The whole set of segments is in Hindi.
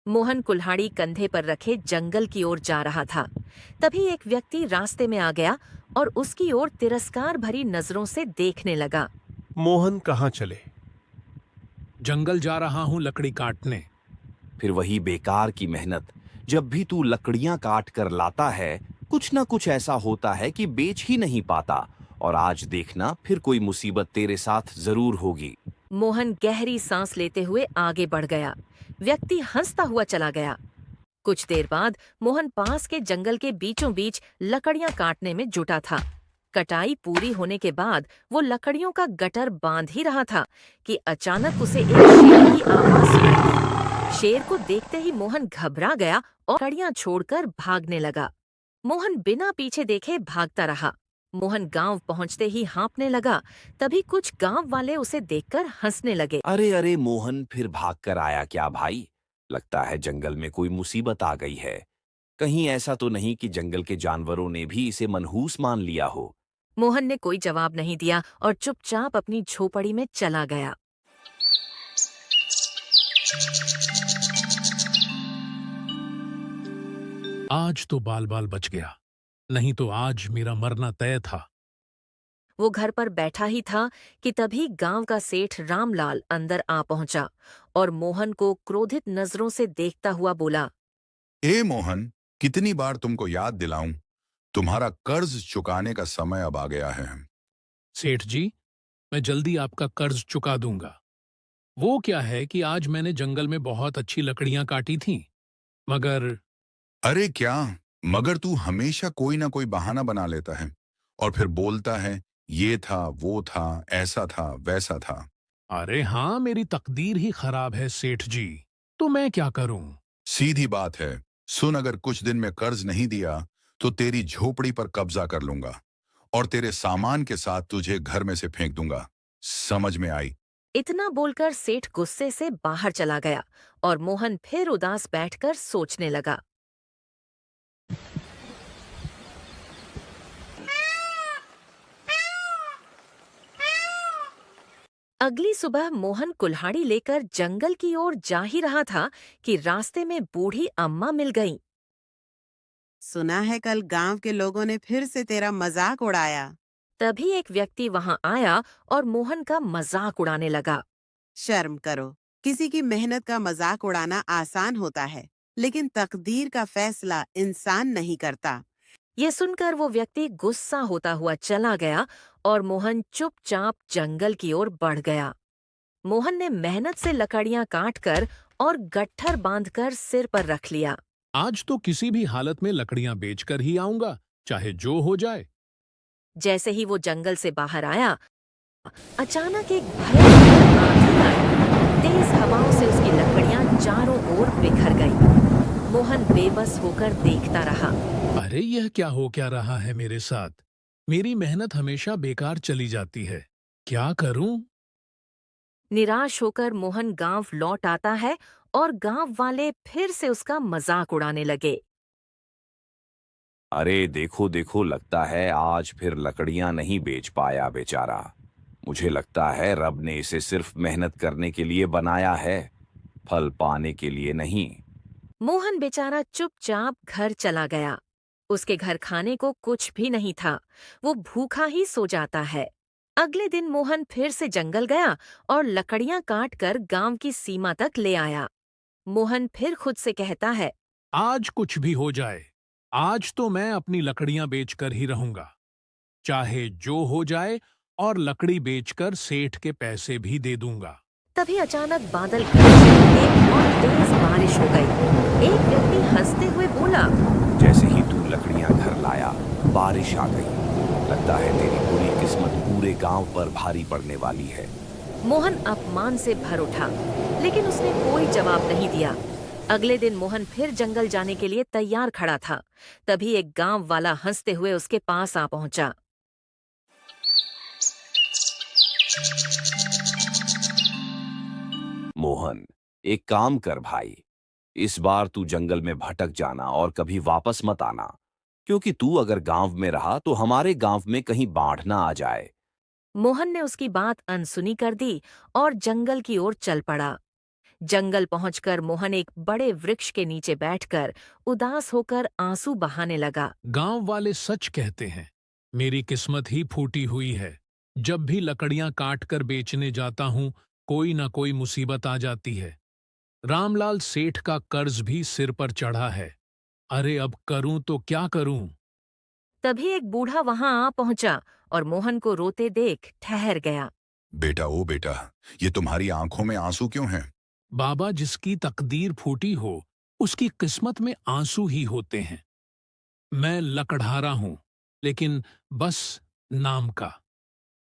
मोहन कुल्हाड़ी कंधे पर रखे जंगल की ओर जा रहा था। तभी एक व्यक्ति रास्ते में आ गया और उसकी ओर तिरस्कार भरी नजरों से देखने लगा। मोहन कहाँ चले? जंगल जा रहा हूं लकड़ी काटने। फिर वही बेकार की मेहनत। जब भी तू लकड़ियां काट कर लाता है, कुछ ना कुछ ऐसा होता है कि बेच ही नहीं पाता। और आज देखना, फिर कोई मुसीबत तेरे साथ जरूर होगी। मोहन गहरी सांस लेते हुए आगे बढ़ गया। व्यक्ति हंसता हुआ चला गया। कुछ देर बाद मोहन पास के जंगल के बीचों बीच लकड़ियां काटने में जुटा था। कटाई पूरी होने के बाद वो लकड़ियों का गटर बांध ही रहा था कि अचानक उसे एक शेर की आवाज सुनाई दी। शेर को देखते ही मोहन घबरा गया और लकड़ियां छोड़कर भागने लगा। मोहन बिना पीछे देखे भागता रहा। मोहन गांव पहुंचते ही हाँफने लगा। तभी कुछ गांव वाले उसे देखकर हंसने लगे। अरे अरे मोहन, फिर भाग कर आया क्या भाई? लगता है जंगल में कोई मुसीबत आ गई है। कहीं ऐसा तो नहीं कि जंगल के जानवरों ने भी इसे मनहूस मान लिया हो? मोहन ने कोई जवाब नहीं दिया और चुपचाप अपनी झोपड़ी में चला गया। आज तो बाल बाल बच गया, नहीं तो आज मेरा मरना तय था। वो घर पर बैठा ही था कि तभी गांव का सेठ रामलाल अंदर आ पहुंचा और मोहन को क्रोधित नजरों से देखता हुआ बोला। ए मोहन, कितनी बार तुमको याद दिलाऊं? तुम्हारा कर्ज चुकाने का समय अब आ गया है। सेठ जी, मैं जल्दी आपका कर्ज चुका दूंगा। वो क्या है कि आज मैंने जंगल में बहुत अच्छी लकड़ियां काटी थीं, मगर अरे क्या, मगर तू हमेशा कोई ना कोई बहाना बना लेता है और फिर बोलता है ये था, वो था, ऐसा था, वैसा था। अरे हाँ, मेरी तकदीर ही खराब है सेठ जी, तो मैं क्या करूं? सीधी बात है। सुन, अगर कुछ दिन में कर्ज नहीं दिया तो तेरी झोपड़ी पर कब्जा कर लूंगा और तेरे सामान के साथ तुझे घर में से फेंक दूंगा। समझ में आई? इतना बोलकर सेठ गुस्से से बाहर चला गया और मोहन फिर उदास बैठकर सोचने लगा। अगली सुबह मोहन कुल्हाड़ी लेकर जंगल की ओर जा ही रहा था कि रास्ते में बूढ़ी अम्मा मिल गईं। सुना है कल गांव के लोगों ने फिर से तेरा मजाक उड़ाया। तभी एक व्यक्ति वहां आया और मोहन का मजाक उड़ाने लगा। शर्म करो, किसी की मेहनत का मजाक उड़ाना आसान होता है, लेकिन तकदीर का फैसला इंसान नहीं करता। ये सुनकर वो व्यक्ति गुस्सा होता हुआ चला गया और मोहन चुपचाप जंगल की ओर बढ़ गया। मोहन ने मेहनत से लकड़ियां काटकर और गट्ठर बांधकर सिर पर रख लिया। आज तो किसी भी हालत में लकड़ियां बेचकर ही आऊंगा, चाहे जो हो जाए। जैसे ही वो जंगल से बाहर आया, अचानक एक भयंकर आंधी आई। तेज हवाओं से उसकी लकड़ियां चारों ओर बिखर गईं। मोहन बेबस होकर देखता रहा। अरे यह क्या रहा है मेरे साथ? मेरी मेहनत हमेशा बेकार चली जाती है। क्या करूं? निराश होकर मोहन गांव लौट आता है और गांव वाले फिर से उसका मजाक उड़ाने लगे। अरे देखो देखो, लगता है आज फिर लकड़ियां नहीं बेच पाया बेचारा। मुझे लगता है रब ने इसे सिर्फ मेहनत करने के लिए बनाया है, फल पाने के लिए नहीं। मोहन बेचारा चुपचाप घर चला गया। उसके घर खाने को कुछ भी नहीं था। वो भूखा ही सो जाता है। अगले दिन मोहन फिर से जंगल गया और लकड़ियां काट कर गांव की सीमा तक ले आया। मोहन फिर खुद से कहता है। आज कुछ भी हो जाए, आज तो मैं अपनी लकड़ियां बेचकर ही रहूंगा, चाहे जो हो जाए, और लकड़ी बेचकर सेठ के पैसे भी दे दूंगा। तभी अचानक बादल गरजने लगे और तेज बारिश हो गई। एक व्यक्ति हंसते हुए बोला। जैसे ही तू लकड़ियां घर लाया, बारिश आ गई। लगता है तेरी बुरी किस्मत पूरे गांव पर भारी पड़ने वाली है। मोहन अपमान से भर उठा, लेकिन उसने कोई जवाब नहीं दिया। अगले दिन मोहन फिर जंगल जाने के लिए तैयार खड़ा था। तभी एक गांव वाला हंसते हुए उसके पास आ पहुंचा। मोहन, एक काम कर भाई, इस बार तू जंगल में भटक जाना और कभी वापस मत आना, क्योंकि तू अगर गांव में रहा तो हमारे गांव में कहीं बाढ़ ना आ जाए। मोहन ने उसकी बात अनसुनी कर दी और जंगल की ओर चल पड़ा। जंगल पहुंचकर मोहन एक बड़े वृक्ष के नीचे बैठकर उदास होकर आंसू बहाने लगा। गांव वाले सच कहते हैं, मेरी किस्मत ही फूटी हुई है। जब भी लकड़ियां काट कर बेचने जाता हूं, कोई ना कोई मुसीबत आ जाती है। रामलाल सेठ का कर्ज भी सिर पर चढ़ा है। अरे अब करूं तो क्या करूं? तभी एक बूढ़ा वहां आ पहुंचा और मोहन को रोते देख ठहर गया। बेटा, ओ बेटा, ये तुम्हारी आंखों में आंसू क्यों हैं? बाबा, जिसकी तकदीर फूटी हो उसकी किस्मत में आंसू ही होते हैं। मैं लकड़हारा हूं, लेकिन बस नाम का।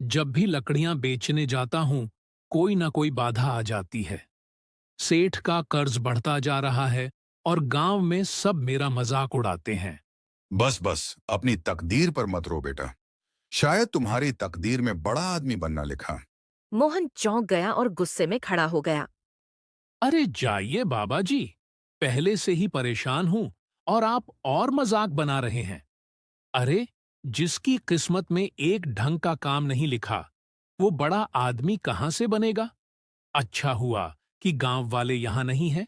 जब भी लकड़ियां बेचने जाता हूं, कोई ना कोई बाधा आ जाती है। सेठ का कर्ज बढ़ता जा रहा है और गांव में सब मेरा मजाक उड़ाते हैं। बस बस, अपनी तकदीर पर मत रो बेटा। शायद तुम्हारी तकदीर में बड़ा आदमी बनना लिखा। मोहन चौंक गया और गुस्से में खड़ा हो गया। अरे जाइए बाबा जी, पहले से ही परेशान हूं और आप और मजाक बना रहे हैं। अरे, जिसकी किस्मत में एक ढंग का काम नहीं लिखा, वो बड़ा आदमी कहां से बनेगा? अच्छा हुआ कि गांव वाले यहां नहीं हैं,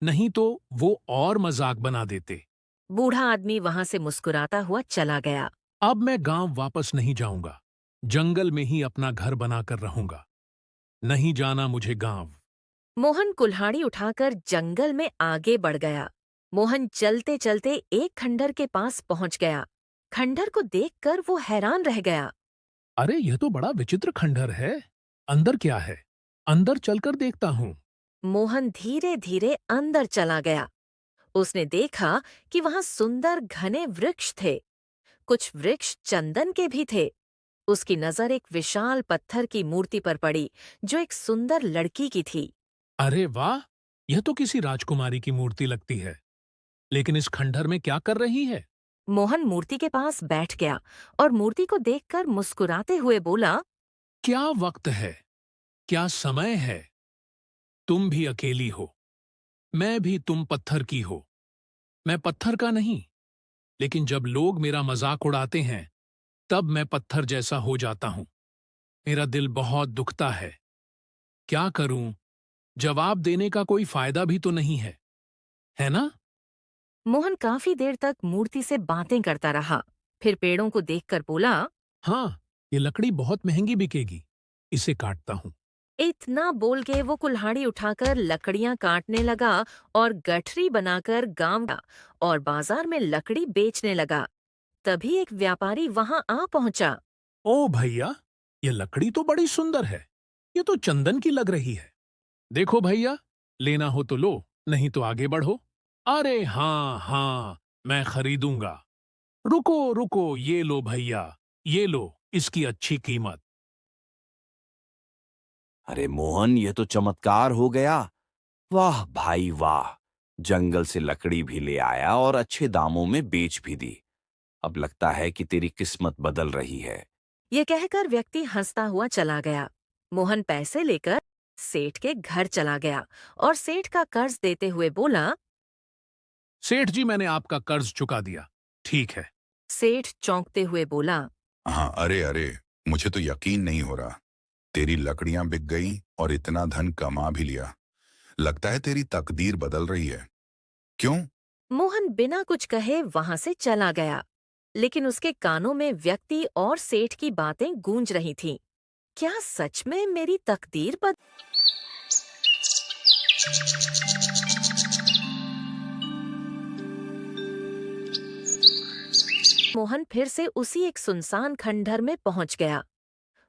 नहीं तो वो और मजाक बना देते। बूढ़ा आदमी वहां से मुस्कुराता हुआ चला गया। अब मैं गांव वापस नहीं जाऊंगा, जंगल में ही अपना घर बनाकर रहूंगा। नहीं जाना मुझे गांव। मोहन कुल्हाड़ी उठाकर जंगल में आगे बढ़ गया। मोहन चलते चलते एक खंडर के पास पहुंच गया। खंडर को देखकर वो हैरान रह गया। अरे, यह तो बड़ा विचित्र खंडहर है। अंदर क्या है? अंदर चलकर देखता हूं। मोहन धीरे धीरे अंदर चला गया। उसने देखा कि वहां सुंदर घने वृक्ष थे। कुछ वृक्ष चंदन के भी थे। उसकी नजर एक विशाल पत्थर की मूर्ति पर पड़ी, जो एक सुंदर लड़की की थी। अरे वाह, यह तो किसी राजकुमारी की मूर्ति लगती है। लेकिन इस खंडहर में क्या कर रही है? मोहन मूर्ति के पास बैठ गया और मूर्ति को देखकर मुस्कुराते हुए बोला, क्या वक्त है, क्या समय है। तुम भी अकेली हो, मैं भी तुम पत्थर की हो। मैं पत्थर का नहीं, लेकिन जब लोग मेरा मजाक उड़ाते हैं, तब मैं पत्थर जैसा हो जाता हूं। मेरा दिल बहुत दुखता है। क्या करूं? जवाब देने का कोई फायदा भी तो नहीं है ना? मोहन काफी देर तक मूर्ति से बातें करता रहा। फिर पेड़ों को देखकर बोला, हाँ, ये लकड़ी बहुत महंगी बिकेगी। इसे काटता हूं। इतना बोल के वो कुल्हाड़ी उठाकर लकड़ियां काटने लगा और गठरी बनाकर गांव गया और बाजार में लकड़ी बेचने लगा। तभी एक व्यापारी वहां आ पहुंचा। ओ भैया, ये लकड़ी तो बड़ी सुंदर है। ये तो चंदन की लग रही है। देखो भैया, लेना हो तो लो, नहीं तो आगे बढ़ो। अरे हाँ हाँ, मैं खरीदूंगा। रुको रुको, ये लो भैया, ये लो, इसकी अच्छी कीमत। अरे मोहन, ये तो चमत्कार हो गया। वाह भाई वाह, जंगल से लकड़ी भी ले आया और अच्छे दामों में बेच भी दी। अब लगता है कि तेरी किस्मत बदल रही है। ये कहकर व्यक्ति हंसता हुआ चला गया। मोहन पैसे लेकर सेठ के घर चला गया और सेठ का कर्ज देते हुए बोला। सेठ जी, मैंने आपका कर्ज चुका दिया। ठीक है। सेठ चौंकते हुए बोला, हाँ, अरे अरे, मुझे तो यकीन नहीं हो रहा। तेरी लकड़ियां बिक गई और इतना धन कमा भी लिया। लगता है तेरी तकदीर बदल रही है। क्यों? मोहन बिना कुछ कहे वहां से चला गया। लेकिन उसके कानों में व्यक्ति और सेठ की बातें गूंज रही थीं। क्या सच में मेरी तकदीर बदल? मोहन फिर से उसी एक सुनसान खंडहर में पहुंच गया।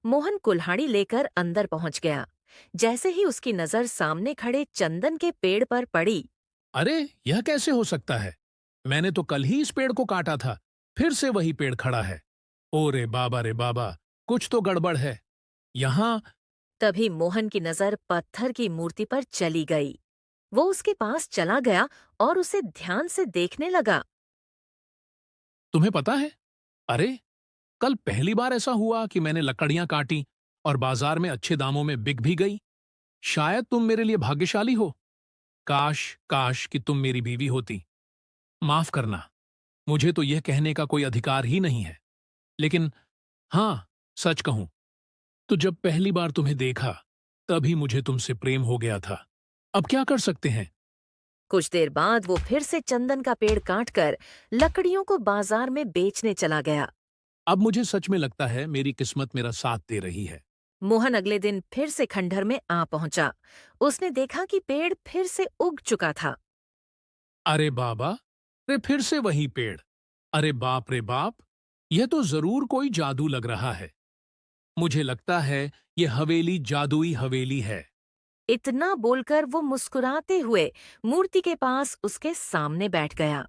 मोहन कुल्हाड़ी लेकर अंदर पहुंच गया। जैसे ही उसकी नजर सामने खड़े चंदन के पेड़ पर पड़ी। अरे, यह कैसे हो सकता है? मैंने तो कल ही इस पेड़ को काटा था, फिर से वही पेड़ खड़ा है। ओ रे बाबा, कुछ तो गड़बड़ है यहाँ। तभी मोहन की नजर पत्थर की मूर्ति पर चली गई। वो उसके पास चला गया और उसे ध्यान से देखने लगा। तुम्हें पता है, अरे, कल पहली बार ऐसा हुआ कि मैंने लकड़ियां काटी और बाजार में अच्छे दामों में बिक भी गई। शायद तुम मेरे लिए भाग्यशाली हो। काश काश कि तुम मेरी बीवी होती। माफ करना, मुझे तो यह कहने का कोई अधिकार ही नहीं है। लेकिन हाँ, सच कहूं तो जब पहली बार तुम्हें देखा, तभी मुझे तुमसे प्रेम हो गया था। अब क्या कर सकते हैं? कुछ देर बाद वो फिर से चंदन का पेड़ काटकर लकड़ियों को बाजार में बेचने चला गया। अब मुझे सच में लगता है मेरी किस्मत मेरा साथ दे रही है। मोहन अगले दिन फिर से खंडहर में आ पहुंचा। उसने देखा कि पेड़ फिर से उग चुका था। अरे बाबा, अरे फिर से वही पेड़। अरे बाप रे बाप, यह तो जरूर कोई जादू लग रहा है। मुझे लगता है ये हवेली जादुई हवेली है। इतना बोलकर वो मुस्कुराते हुए मूर्ति के पास उसके सामने बैठ गया।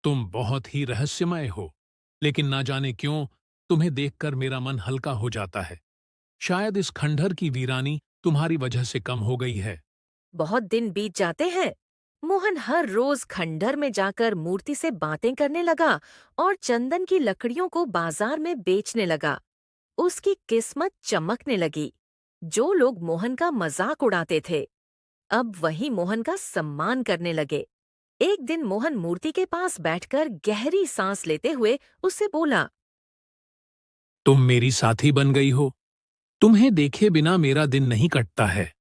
तुम बहुत ही रहस्यमय हो, लेकिन ना जाने क्यों तुम्हें देखकर मेरा मन हल्का हो जाता है। शायद इस खंडहर की वीरानी तुम्हारी वजह से कम हो गई है। बहुत दिन बीत जाते हैं। मोहन हर रोज खंडहर में जाकर मूर्ति से बातें करने लगा और चंदन की लकड़ियों को बाजार में बेचने लगा। उसकी किस्मत चमकने लगी। जो लोग मोहन का मजाक उड़ाते थे, अब वही मोहन का सम्मान करने लगे। एक दिन मोहन मूर्ति के पास बैठकर गहरी सांस लेते हुए उससे बोला, तुम मेरी साथी बन गई हो। तुम्हें देखे बिना मेरा दिन नहीं कटता है।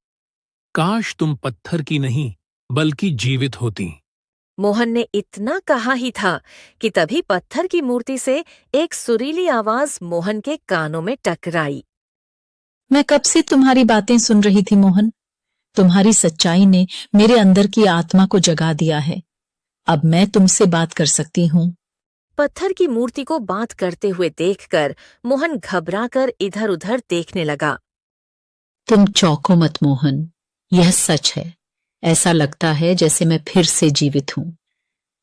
काश तुम पत्थर की नहीं बल्कि जीवित होती। मोहन ने इतना कहा ही था कि तभी पत्थर की मूर्ति से एक सुरीली आवाज मोहन के कानों में टकराई। मैं कब से तुम्हारी बातें सुन रही थी मोहन। तुम्हारी सच्चाई ने मेरे अंदर की आत्मा को जगा दिया है। अब मैं तुमसे बात कर सकती हूँ। पत्थर की मूर्ति को बात करते हुए देखकर मोहन घबराकर इधर-उधर देखने लगा। तुम चौंको मत मोहन, यह सच है। ऐसा लगता है जैसे मैं फिर से जीवित हूँ।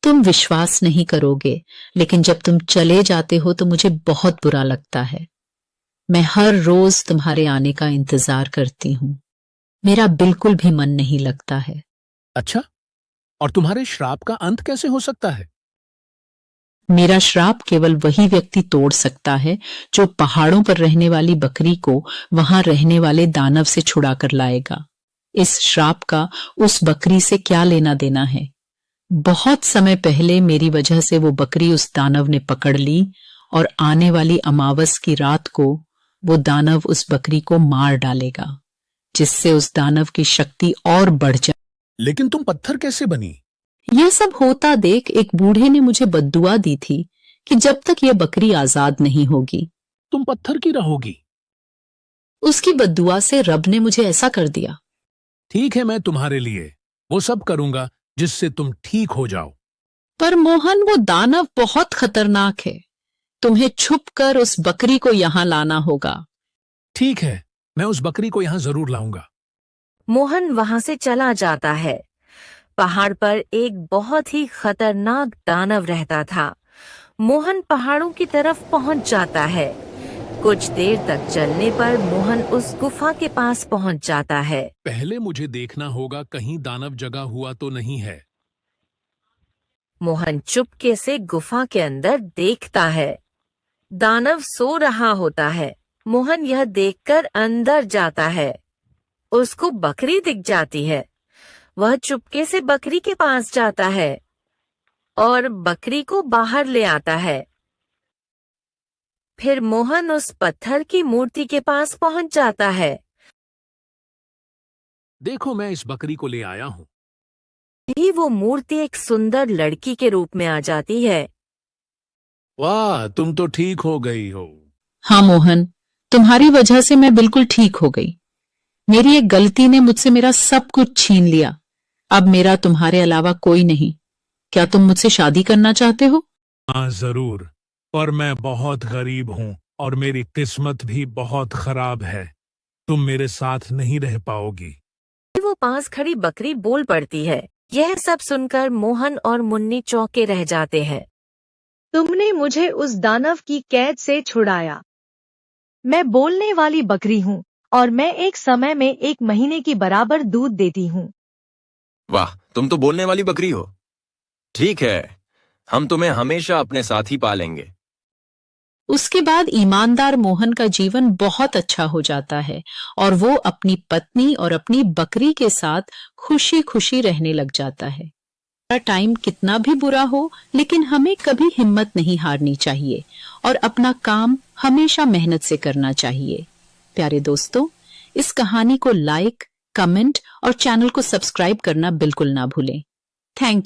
तुम विश्वास नहीं करोगे, लेकिन जब तुम चले जाते हो तो मुझे बहुत बुरा लगता है। मैं हर रोज तुम्हारे आने का इंतजार करती हूँ। मेरा बिल्कुल भी मन नहीं लगता है। अच्छा, और तुम्हारे श्राप का अंत कैसे हो सकता है? मेरा श्राप केवल वही व्यक्ति तोड़ सकता है जो पहाड़ों पर रहने वाली बकरी को वहां रहने वाले दानव से छुड़ा कर लाएगा। इस श्राप का उस बकरी से क्या लेना देना है? बहुत समय पहले मेरी वजह से वो बकरी उस दानव ने पकड़ ली और आने वाली अमावस की रात को वो दानव उस बकरी को मार डालेगा, जिससे उस दानव की शक्ति और बढ़ जाए। लेकिन तुम पत्थर कैसे बनी? यह सब होता देख एक बूढ़े ने मुझे बद्दुआ दी थी कि जब तक यह बकरी आजाद नहीं होगी तुम पत्थर की रहोगी। उसकी बद्दुआ से रब ने मुझे ऐसा कर दिया। ठीक है, मैं तुम्हारे लिए वो सब करूंगा जिससे तुम ठीक हो जाओ। पर मोहन, वो दानव बहुत खतरनाक है। तुम्हें छुपकर उस बकरी को यहाँ लाना होगा। ठीक है, मैं उस बकरी को यहाँ जरूर लाऊंगा। मोहन वहां से चला जाता है। पहाड़ पर एक बहुत ही खतरनाक दानव रहता था। मोहन पहाड़ों की तरफ पहुंच जाता है। कुछ देर तक चलने पर मोहन उस गुफा के पास पहुंच जाता है। पहले मुझे देखना होगा कहीं दानव जगा हुआ तो नहीं है। मोहन चुपके से गुफा के अंदर देखता है। दानव सो रहा होता है। मोहन यह देखकर अंदर जाता है। उसको बकरी दिख जाती है। वह चुपके से बकरी के पास जाता है और बकरी को बाहर ले आता है। फिर मोहन उस पत्थर की मूर्ति के पास पहुंच जाता है। देखो, मैं इस बकरी को ले आया हूँ। ही वो मूर्ति एक सुंदर लड़की के रूप में आ जाती है। वाह, तुम तो ठीक हो गई हो। हाँ मोहन, तुम्हारी वजह से मैं बिल्कुल ठीक हो गई। मेरी एक गलती ने मुझसे मेरा सब कुछ छीन लिया। अब मेरा तुम्हारे अलावा कोई नहीं। क्या तुम मुझसे शादी करना चाहते हो? हाँ जरूर, पर मैं बहुत गरीब हूँ और मेरी किस्मत भी बहुत खराब है। तुम मेरे साथ नहीं रह पाओगी। वो पास खड़ी बकरी बोल पड़ती है। यह सब सुनकर मोहन और मुन्नी चौंके रह जाते हैं। तुमने मुझे उस दानव की कैद से छुड़ाया। मैं बोलने वाली बकरी हूँ और मैं एक समय में 1 महीने की बराबर दूध देती हूँ। वाह, तुम तो बोलने वाली बकरी हो। ठीक है, हम तुम्हें हमेशा अपने साथ ही पालेंगे। उसके बाद ईमानदार मोहन का जीवन बहुत अच्छा हो जाता है और वो अपनी पत्नी और अपनी बकरी के साथ खुशी खुशी रहने लग जाता है। टाइम कितना भी बुरा हो, लेकिन हमें कभी हिम्मत नहीं हारनी चाहिए और अपना काम हमेशा मेहनत से करना चाहिए। प्यारे दोस्तों, इस कहानी को लाइक, कमेंट और चैनल को सब्सक्राइब करना बिल्कुल ना भूलें। Thank you.